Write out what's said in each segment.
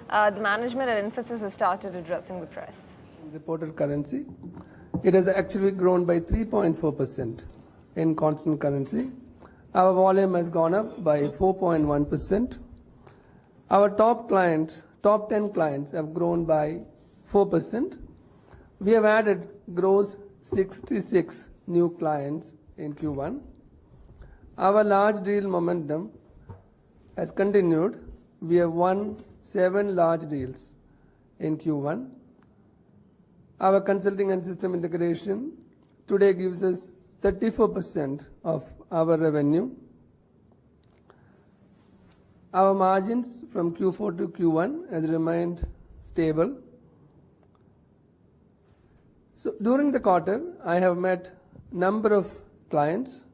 the management at Infosys has started addressing the press. Reported currency, it has actually grown by 3.4% in constant currency. Our volume has gone up by 4.1%. Our top 10 clients have grown by 4%. We have added gross 66 new clients in Q1. Our large deal momentum has continued. We have won 7 large deals in Q1. Our consulting and system integration today gives us 34% of our revenue. Our margins from Q4 to Q1 has remained stable. So during the quarter, I have met number of clients,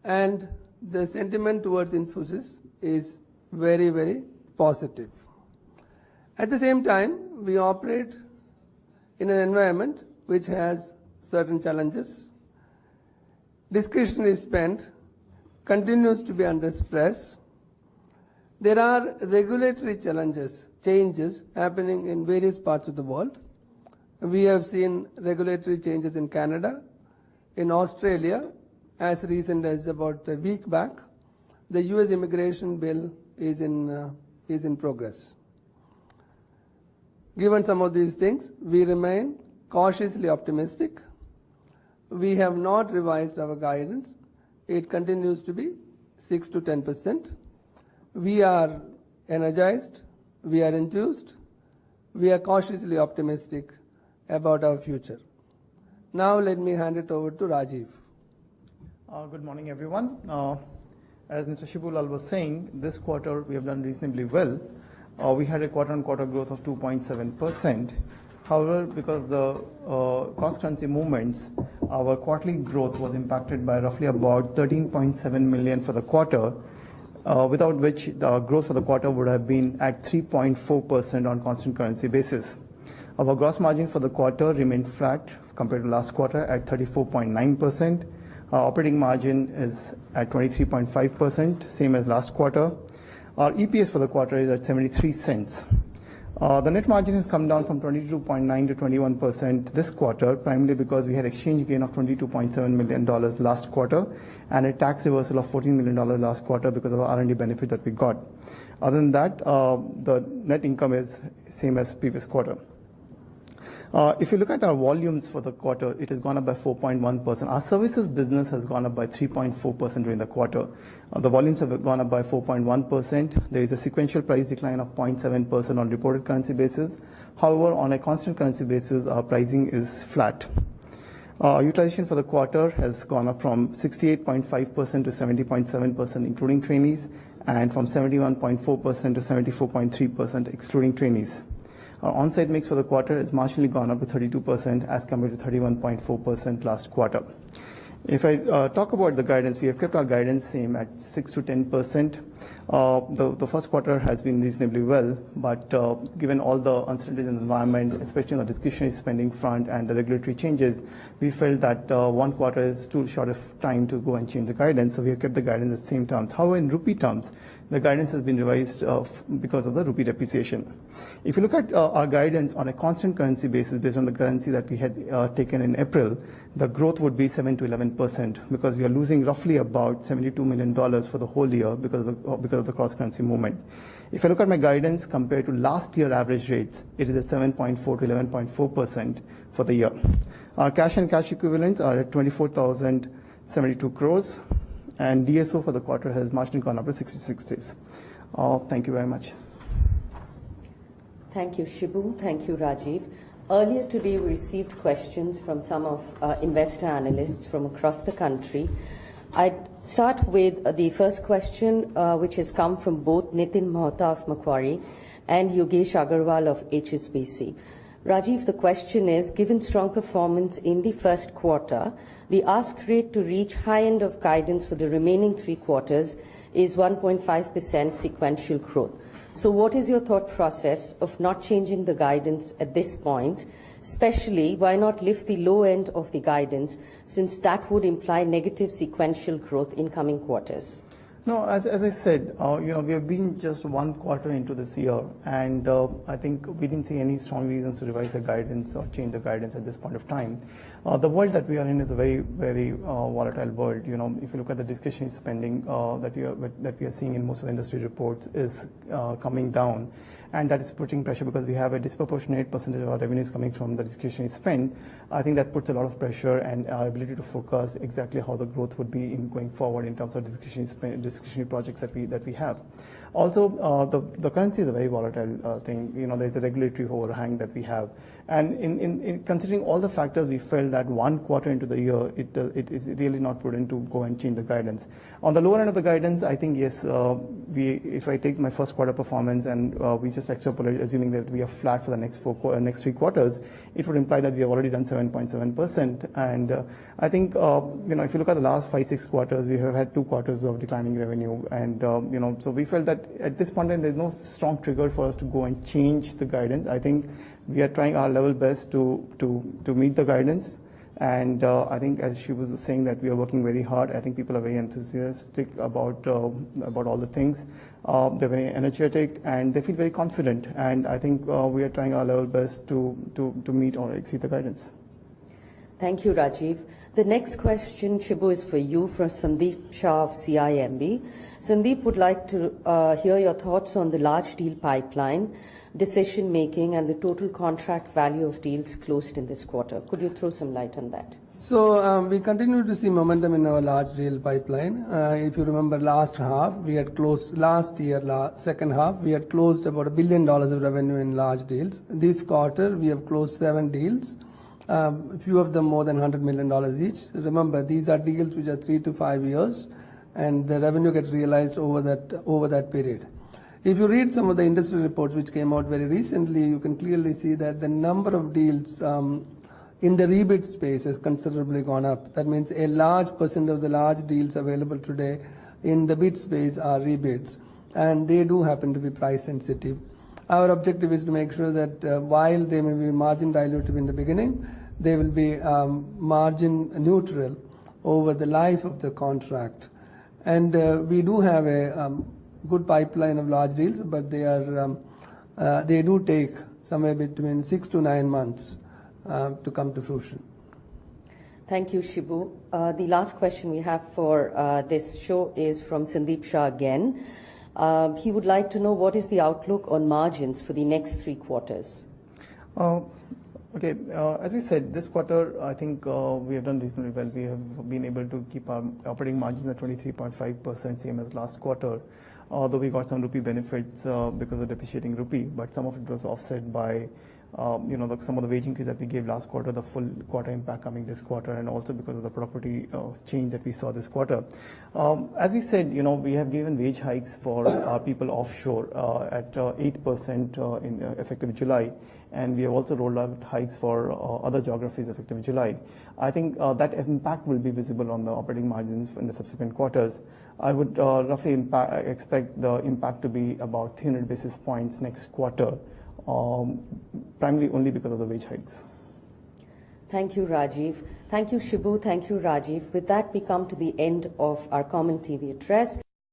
and the sentiment towards Infosys is very, very positive. At the same time, we operate in an environment which has certain challenges. Discretionary spend continues to be under stress. There are regulatory changes happening in various parts of the world. We have seen regulatory changes in Canada, in Australia, as recent as about a week back. The US immigration bill is in progress. Given some of these things, we remain cautiously optimistic. We have not revised our guidance. It continues to be 6 to 10%. We are energized, we are enthused, we are cautiously optimistic about our future. Now let me hand it over to Rajiv. Good morning, everyone. As Mr. Shibulal was saying, this quarter we have done reasonably well. We had a quarter-on-quarter growth of 2.7%. However, because the cross-currency movements, our quarterly growth was impacted by roughly about 13.7 million for the quarter, without which the growth for the quarter would have been at 3.4% on constant currency basis. Our gross margin for the quarter remained flat compared to last quarter at 34.9%. Our operating margin is at 23.5%, same as last quarter. Our EPS for the quarter is at 73 cents. The net margin has come down from 22.9 to 21% this quarter, primarily because we had exchange gain of $22.7 million last quarter and a tax reversal of $14 million last quarter because of our R&D benefit that we got. Other than that, the net income is same as previous quarter. If you look at our volumes for the quarter, it has gone up by 4.1%. Our services business has gone up by 3.4% during the quarter. The volumes have gone up by 4.1%. There is a sequential price decline of 0.7% on reported currency basis. However, on a constant currency basis, our pricing is flat. Utilization for the quarter has gone up from 68.5% to 70.7%, including trainees, and from 71.4% to 74.3%, excluding trainees. Our on-site mix for the quarter is marginally gone up to 32% as compared to 31.4% last quarter. If I talk about the guidance, we have kept our guidance same at 6 to 10%. The first quarter has been reasonably well, but given all the uncertainties in the environment, especially on the discretionary spending front and the regulatory changes, we felt that 1 quarter is too short of time to go and change the guidance, so we have kept the guidance in the same terms. However, in rupee terms, the guidance has been revised because of the rupee depreciation. If you look at our guidance on a constant currency basis, based on the currency that we had taken in April, the growth would be 7 to 11% because we are losing roughly about $72 million for the whole year because of the cross-currency movement. If I look at my guidance compared to last year average rates, it is at 7.4 to 11.4% for the year. Our cash and cash equivalents are at 24,072 crores, and DSO for the quarter has marginally gone up to 66 days. Thank you very much. Thank you, Shibu. Thank you, Rajiv. Earlier today, we received questions from some of investor analysts from across the country. I'd start with the first question, which has come from both Nitin Mohta of Macquarie and Yogesh Agarwal of HSBC. Rajiv, the question is, given strong performance in the first quarter, the ask rate to reach high end of guidance for the remaining 3 quarters is 1.5% sequential growth. So what is your thought process of not changing the guidance at this point? Especially, why not lift the low end of the guidance, since that would imply negative sequential growth in coming quarters? No, as I said, we have been just one quarter into this year, and I think we didn't see any strong reasons to revise the guidance or change the guidance at this point of time. The world that we are in is a very, very volatile world. If you look at the discretionary spending that we are seeing in most of the industry reports is coming down, and that is putting pressure because we have a disproportionate percentage of our revenues coming from the discretionary spend. I think that puts a lot of pressure and our ability to focus exactly how the growth would be in going forward in terms of discretionary projects that we have. Also, the currency is a very volatile thing. There's a regulatory overhang that we have, and in considering all the factors, we felt that one quarter into the year, it is really not prudent to go and change the guidance. On the lower end of the guidance, I think yes, if I take my first quarter performance and we just extrapolate, assuming that we are flat for the next 3 quarters, it would imply that we have already done 7.7%. And I think if you look at the last 5-6 quarters, we have had 2 quarters of declining revenue, and so we felt that at this point in time, there's no strong trigger for us to go and change the guidance. I think we are trying our level best to meet the guidance. And I think, as she was saying, that we are working very hard. I think people are very enthusiastic about all the things. They're very energetic and they feel very confident. And I think we are trying our level best to meet or exceed the guidance. Thank you, Rajiv. The next question, Shibu, is for you from Sandeep Shah of CIMB. Sandeep would like to hear your thoughts on the large deal pipeline, decision making, and the total contract value of deals closed in this quarter. Could you throw some light on that? So we continue to see momentum in our large deal pipeline. If you remember last half, we had closed second half, we had closed about $1 billion of revenue in large deals. This quarter, we have closed 7 deals. A few of them more than $100 million each. Remember, these are deals which are 3 to 5 years, and the revenue gets realized over that period. If you read some of the industry reports which came out very recently, you can clearly see that the number of deals in the rebid space has considerably gone up. That means a large percent of the large deals available today in the bid space are rebids, and they do happen to be price sensitive. Our objective is to make sure that while they may be margin dilutive in the beginning, they will be margin neutral over the life of the contract. And we do have a good pipeline of large deals, but they do take somewhere between 6 to 9 months to come to fruition. Thank you, Shibu. The last question we have for this show is from Sandeep Shah again. He would like to know what is the outlook on margins for the next 3 quarters. Okay, as we said, this quarter, I think we have done reasonably well. We have been able to keep our operating margins at 23.5%, same as last quarter. Although we got some rupee benefits because of depreciating rupee, but some of it was offset by some of the wage increase that we gave last quarter, the full quarter impact coming this quarter, and also because of the property change that we saw this quarter. As we said, we have given wage hikes for our people offshore at 8% in effective July, and we have also rolled out hikes for other geographies effective July. I think that impact will be visible on the operating margins in the subsequent quarters. I would roughly expect the impact to be about 300 basis points next quarter. Primarily only because of the wage hikes. Thank you, Rajiv. Thank you, Shibu. Thank you, Rajiv. With that, we come to the end of our Common TV address.